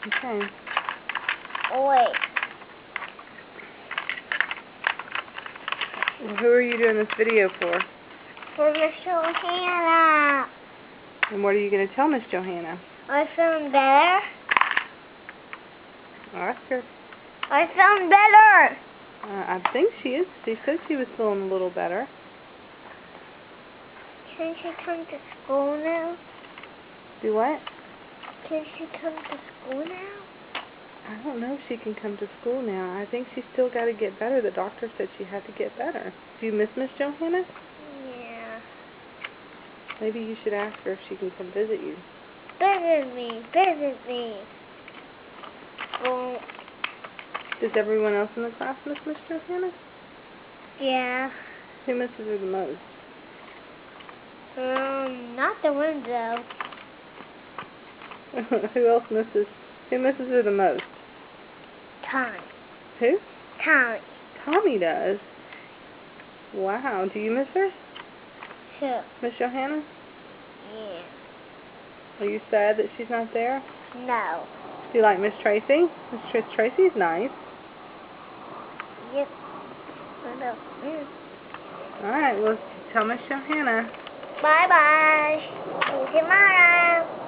Okay. Wait. Who are you doing this video for? For Miss Johanna. And what are you going to tell Miss Johanna? I feeling better. Ask her. I feeling better. I think she is. She said she was feeling a little better. Can she come to school now? Do what? Can she come to school now? I don't know if she can come to school now. I think she's still got to get better. The doctor said she had to get better. Do you miss Miss Johanna? Yeah. Maybe you should ask her if she can come visit you. Visit me. Visit me. Well, Does everyone else in the class miss Miss Johanna? yeah. Who misses her the most? Not the window. Who misses her the most? Tommy. Who? Tommy. Tommy does. Wow. Do you miss her? Who? Miss Johanna? Yeah. Are you sad that she's not there? No. Do you like Miss Tracy? Miss Tracy's nice. Yep. Alright, well, tell Miss Johanna. Bye-bye. See you tomorrow.